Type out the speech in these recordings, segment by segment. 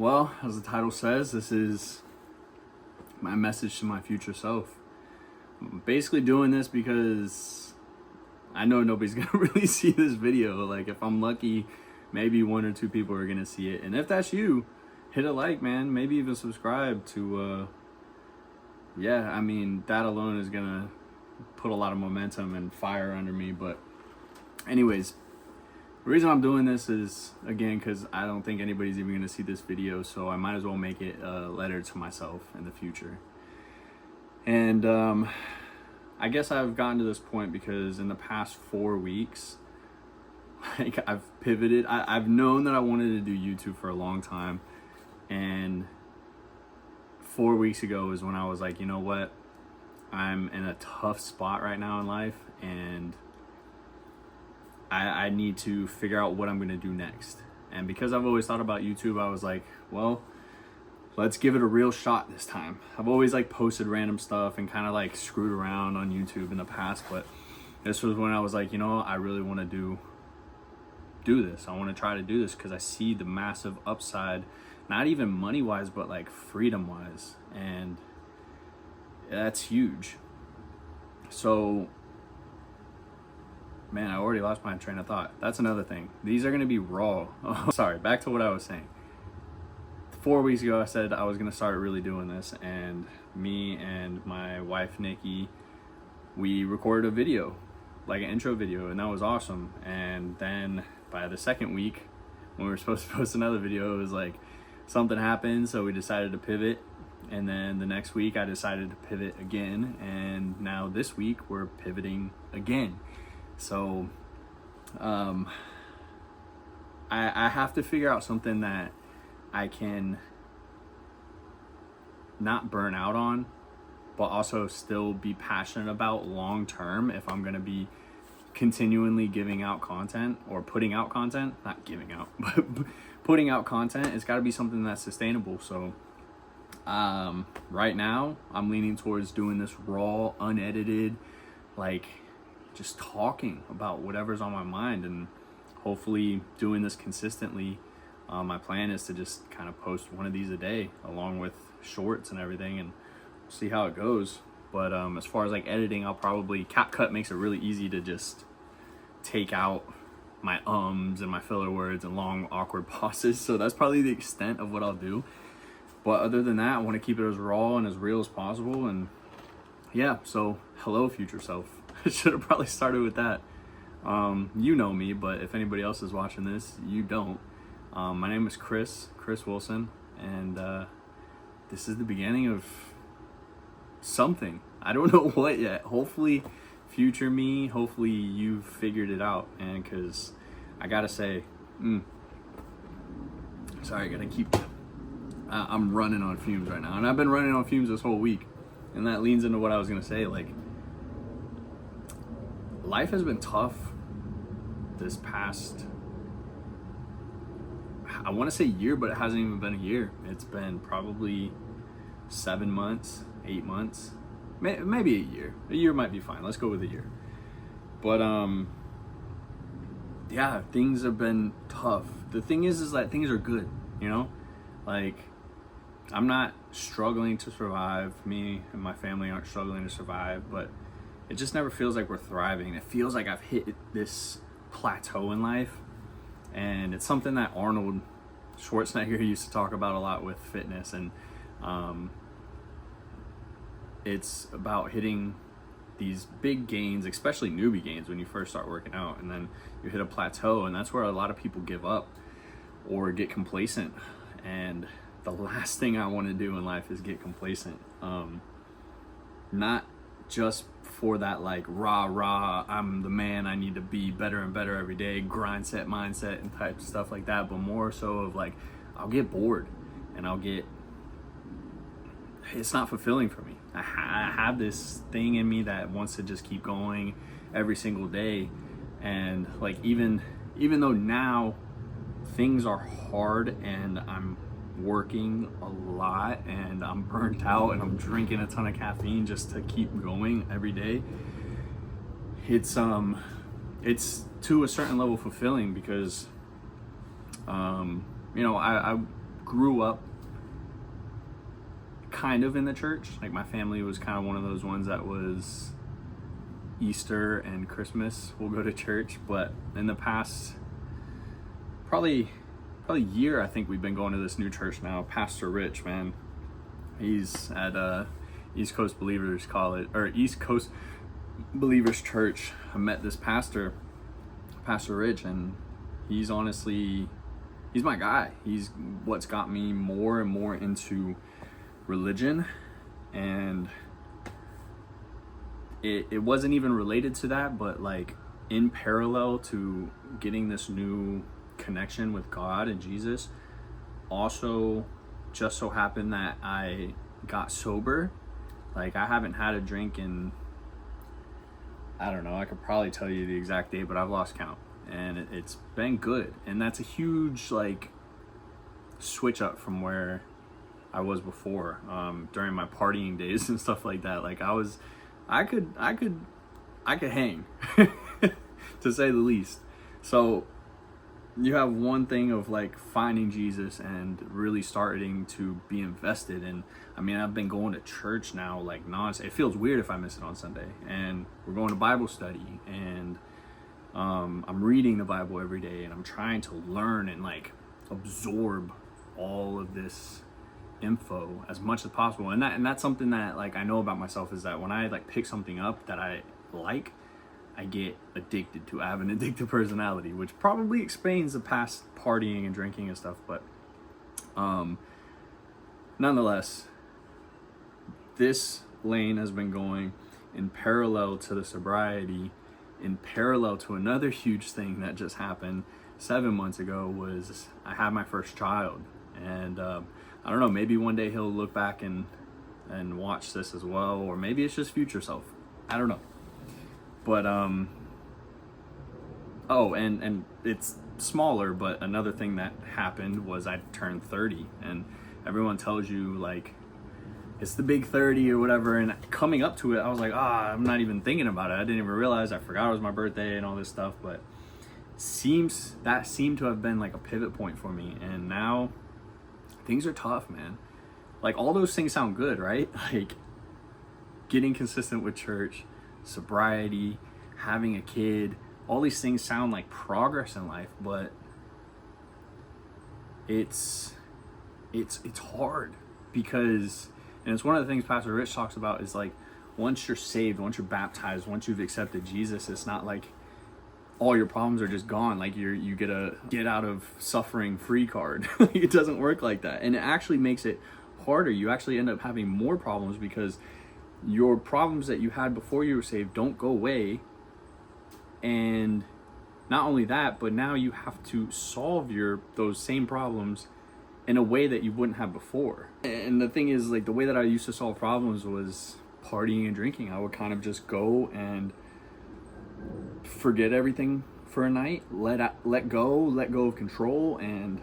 Well, as the title says, this is my message to my future self. I'm basically doing this because I know nobody's gonna really see this video. Like, if I'm lucky, maybe one or two people are gonna see it. And if that's you, hit a like, man. Maybe even subscribe to, I mean, that alone is gonna put a lot of momentum and fire under me. But anyways, the reason I'm doing this is, again, because I don't think anybody's even going to see this video, so I might as well make it a letter to myself in the future. And I guess I've gotten to this point because in the past 4 weeks, like, I've pivoted. I've known that I wanted to do YouTube for a long time, and 4 weeks ago is when I was like, you know what, I'm in a tough spot right now in life, and I need to figure out what I'm going to do next. And because I've always thought about YouTube, I was like, well, let's give it a real shot this time. I've always like posted random stuff and kind of like screwed around on YouTube in the past, but this was when I was like, you know, I really want to do this. I want to try to do this because I see the massive upside, not even money wise, but like freedom wise. And that's huge. So, man, I already lost my train of thought. That's another thing. These are going to be raw. Oh, sorry, back to what I was saying. 4 weeks ago, I said I was going to start really doing this, and me and my wife, Nikki, we recorded a video, like an intro video, and that was awesome. And then by the second week, when we were supposed to post another video, it was like something happened, so we decided to pivot. And then the next week, I decided to pivot again, and now this week, we're pivoting again. So, I have to figure out something that I can not burn out on, but also still be passionate about long term if I'm going to be continually giving out content or putting out content, not giving out, but putting out content. It's got to be something that's sustainable. So, right now I'm leaning towards doing this raw, unedited, like, just talking about whatever's on my mind, and hopefully doing this consistently. My plan is to just kind of post one of these a day along with shorts and everything, and see how it goes. But as far as like editing, I'll probably, CapCut makes it really easy to just take out my ums and my filler words and long awkward pauses, so that's probably the extent of what I'll do. But other than that, I want to keep it as raw and as real as possible. And yeah, so hello future self. I should have probably started with that. You know me, but if anybody else is watching this, you don't. My name is Chris Wilson, and this is the beginning of something. I don't know what yet. Hopefully, future me, hopefully you've figured it out. And because I gotta say, sorry, I gotta keep, I'm running on fumes right now. And I've been running on fumes this whole week. And that leans into what I was gonna say, like, life has been tough this past, I want to say year, but it hasn't even been a year. It's been probably 7 months, 8 months, maybe a year. A year might be fine. Let's go with a year. But yeah, things have been tough. The thing is that things are good, you know? Like, I'm not struggling to survive. Me and my family aren't struggling to survive, but it just never feels like we're thriving. It feels like I've hit this plateau in life. And it's something that Arnold Schwarzenegger used to talk about a lot with fitness. And it's about hitting these big gains, especially newbie gains when you first start working out. And then you hit a plateau, and that's where a lot of people give up or get complacent. And the last thing I want to do in life is get complacent. Not just for that, like, rah, I'm the man, I need to be better and better every day, grind set mindset and type of stuff like that, but more so of like, I'll get bored and it's not fulfilling for me. I have this thing in me that wants to just keep going every single day. And like, even though now things are hard and I'm working a lot and I'm burnt out and I'm drinking a ton of caffeine just to keep going every day, it's to a certain level fulfilling because I grew up kind of in the church. Like my family was kind of one of those ones that was Easter and Christmas we'll go to church, but in the past probably year, I think we've been going to this new church now. Pastor Rich, man, he's at East Coast Believers College, or East Coast Believers Church. I met this Pastor Rich, and he's honestly, he's my guy. He's what's got me more and more into religion, and it wasn't even related to that, but like in parallel to getting this new connection with God and Jesus, also just so happened that I got sober. Like I haven't had a drink in, I don't know, I could probably tell you the exact date, but I've lost count, and it's been good. And that's a huge like switch up from where I was before, during my partying days and stuff like that. Like I could hang to say the least. So you have one thing of like finding Jesus and really starting to be invested in. I mean, I've been going to church now like it feels weird if I miss it on Sunday, and we're going to Bible study, and I'm reading the Bible every day, and I'm trying to learn and like absorb all of this info as much as possible. And that's something that like I know about myself, is that when I like pick something up that I like, I get addicted to. I have an addictive personality, which probably explains the past partying and drinking and stuff. But nonetheless, this lane has been going in parallel to the sobriety, in parallel to another huge thing that just happened 7 months ago. Was I had my first child, and I don't know, maybe one day he'll look back and watch this as well, or maybe it's just future self. I don't know. But and it's smaller, but another thing that happened was I turned 30, and everyone tells you like it's the big 30 or whatever, and coming up to it I was like, I'm not even thinking about it. I didn't even realize, I forgot it was my birthday and all this stuff. But seemed to have been like a pivot point for me, and now things are tough, man. Like all those things sound good, right? Like getting consistent with church, sobriety, having a kid, all these things sound like progress in life, but it's hard, because, and it's one of the things Pastor Rich talks about, is like once you're saved, once you're baptized, once you've accepted Jesus, it's not like all your problems are just gone. Like you get a get out of suffering free card. It doesn't work like that, and it actually makes it harder. You actually end up having more problems, because your problems that you had before you were saved don't go away. And not only that, but now you have to solve those same problems in a way that you wouldn't have before. And the thing is, like, the way that I used to solve problems was partying and drinking. I would kind of just go and forget everything for a night, let go of control, and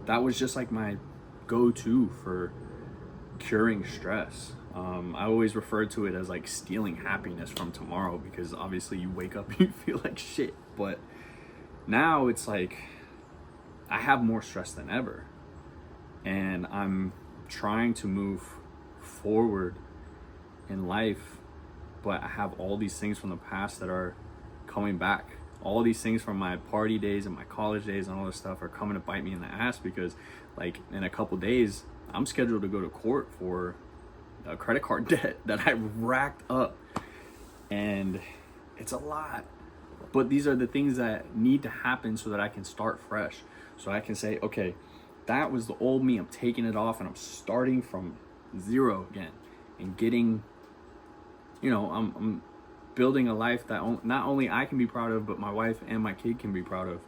that was just like my go-to for curing stress. I always referred to it as like stealing happiness from tomorrow, because obviously you wake up and you feel like shit. But now it's like I have more stress than ever, and I'm trying to move forward in life, but I have all these things from the past that are coming back. All these things from my party days and my college days and all this stuff are coming to bite me in the ass, because like in a couple days I'm scheduled to go to court for a credit card debt that I racked up, and it's a lot. But these are the things that need to happen so that I can start fresh, so I can say, okay, that was the old me, I'm taking it off, and I'm starting from zero again, and getting, I'm building a life that not only I can be proud of, but my wife and my kid can be proud of.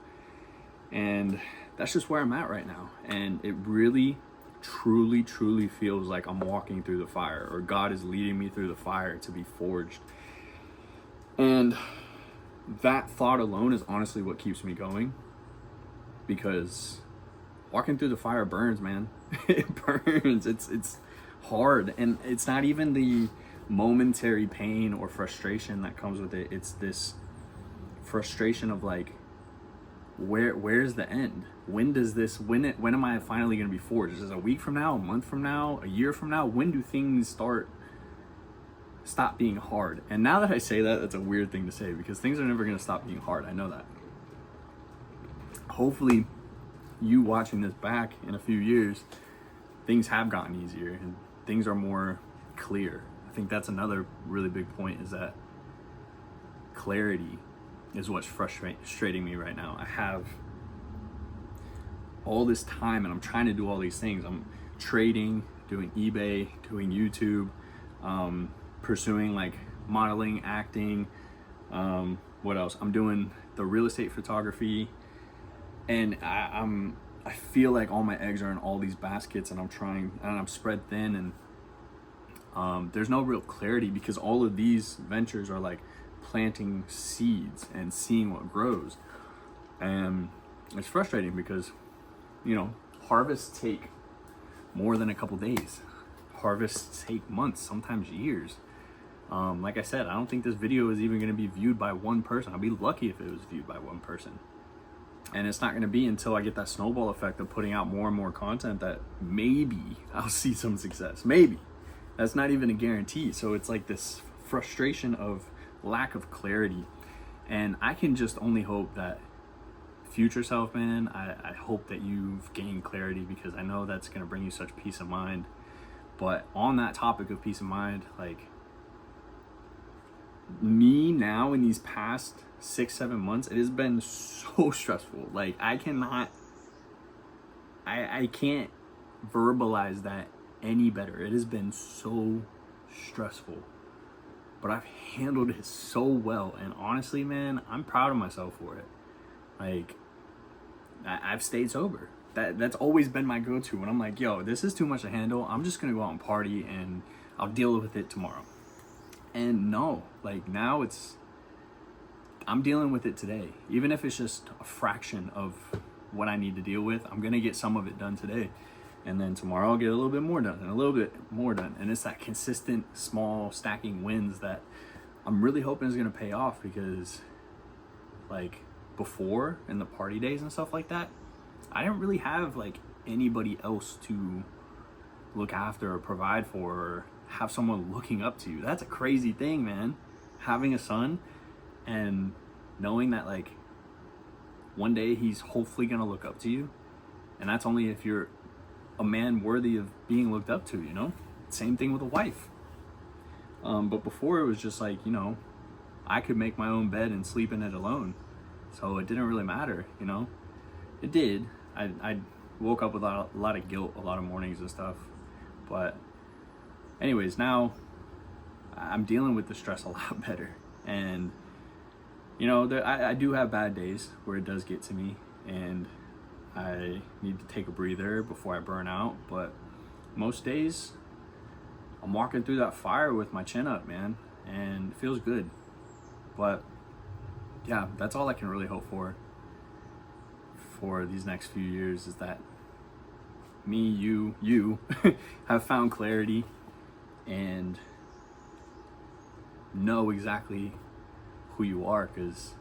And that's just where I'm at right now, and it really truly feels like I'm walking through the fire, or God is leading me through the fire to be forged. And that thought alone is honestly what keeps me going, because walking through the fire burns, man. It burns. It's hard, and it's not even the momentary pain or frustration that comes with it. It's this frustration of like, where's the end? when am I finally going to be forged? Is it a week from now, a month from now, a year from now? When do things stop being hard? And now that I say that, that's a weird thing to say, because things are never going to stop being hard. I know that. Hopefully you watching this back in a few years, things have gotten easier and things are more clear. I think that's another really big point, is that clarity is what's frustrating me right now. I have all this time and I'm trying to do all these things. I'm trading, doing eBay, doing YouTube, pursuing like modeling, acting, what else? I'm doing the real estate photography, and I feel like all my eggs are in all these baskets, and I'm spread thin, and there's no real clarity, because all of these ventures are like planting seeds and seeing what grows. And it's frustrating because, you know, harvests take more than a couple days. Harvests take months, sometimes years. Like I said, I don't think this video is even going to be viewed by one person. I'd be lucky if it was viewed by one person. And it's not going to be until I get that snowball effect of putting out more and more content that maybe I'll see some success. Maybe. That's not even a guarantee. So it's like this frustration of lack of clarity. And I can just only hope that future self, man, I hope that you've gained clarity, because I know that's going to bring you such peace of mind. But on that topic of peace of mind, like, me now in these past 6-7 months, it has been so stressful. Like, I can't verbalize that any better. It has been so stressful, but I've handled it so well. And honestly, man, I'm proud of myself for it. Like, I've stayed sober. That's always been my go-to when I'm like, yo, this is too much to handle. I'm just gonna go out and party and I'll deal with it tomorrow. And no, like, now I'm dealing with it today. Even if it's just a fraction of what I need to deal with, I'm gonna get some of it done today. And then tomorrow I'll get a little bit more done and a little bit more done. And it's that consistent, small, stacking wins that I'm really hoping is gonna pay off, because like before, in the party days and stuff like that, I didn't really have like anybody else to look after or provide for, or have someone looking up to you. That's a crazy thing, man. Having a son and knowing that like one day he's hopefully gonna look up to you, and that's only if you're a man worthy of being looked up to, you know? Same thing with a wife. But before, it was just like, you know, I could make my own bed and sleep in it alone, so it didn't really matter, you know? It did. I woke up with a lot of guilt a lot of mornings and stuff, but anyways, now I'm dealing with the stress a lot better. And you know, I do have bad days where it does get to me, and I need to take a breather before I burn out. But most days, I'm walking through that fire with my chin up, man, and it feels good. But yeah, that's all I can really hope for these next few years, is that me, you have found clarity and know exactly who you are. Because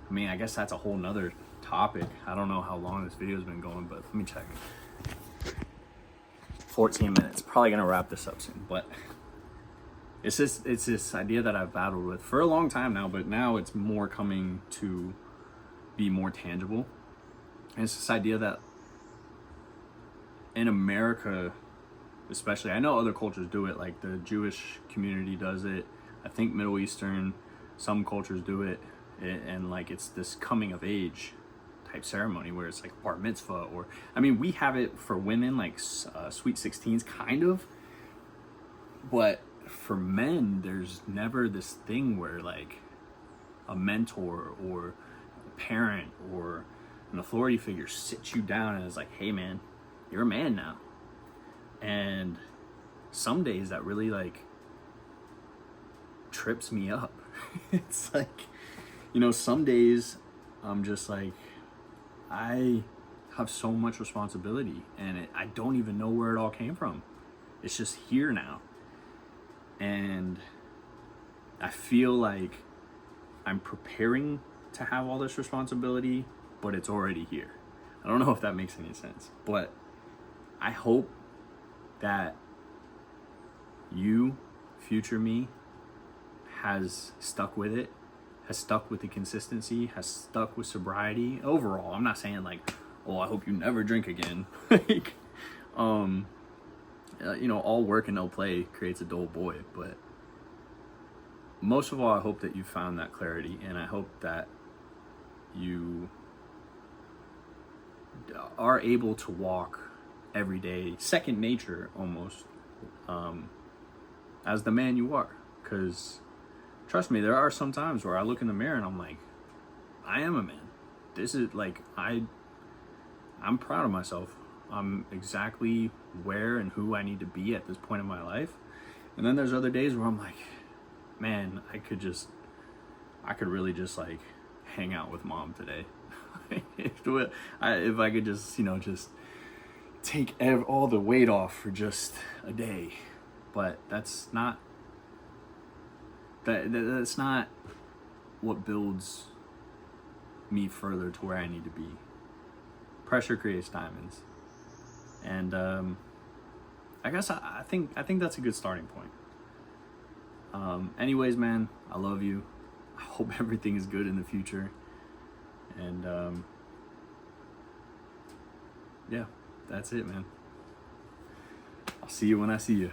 I mean, I guess that's a whole nother topic. I don't know how long this video has been going, but let me check. 14 minutes. Probably gonna wrap this up soon, but it's this idea that I've battled with for a long time now, but now it's more coming to be more tangible. And it's this idea that in America, especially, I know other cultures do it, like the Jewish community does it, I think Middle Eastern, some cultures do it, and like it's this coming of age type ceremony where it's like bar mitzvah, or I mean, we have it for women, like sweet 16s kind of, but for men there's never this thing where like a mentor or a parent or an authority figure sits you down and is like, hey man, you're a man now. And some days that really like trips me up. It's like, you know, some days I'm just like, I have so much responsibility, and I don't even know where it all came from. It's just here now. And I feel like I'm preparing to have all this responsibility, but it's already here. I don't know if that makes any sense, but I hope that you, future me, has stuck with it, has stuck with the consistency, has stuck with sobriety overall. I'm not saying like, oh, I hope you never drink again. Like, you know, all work and no play creates a dull boy. But most of all, I hope that you found that clarity, and I hope that you are able to walk every day, second nature almost, as the man you are. Because trust me, there are some times where I look in the mirror and I'm like, I am a man. This is like, I'm proud of myself. I'm exactly where and who I need to be at this point in my life. And then there's other days where I'm like, man, I could really just like hang out with mom today. If I could just, you know, just take all the weight off for just a day. But that's not what builds me further to where I need to be. Pressure creates diamonds. And I guess I think that's a good starting point. Anyways, man, I love you. I hope everything is good in the future. And yeah, that's it, man. I'll see you when I see you.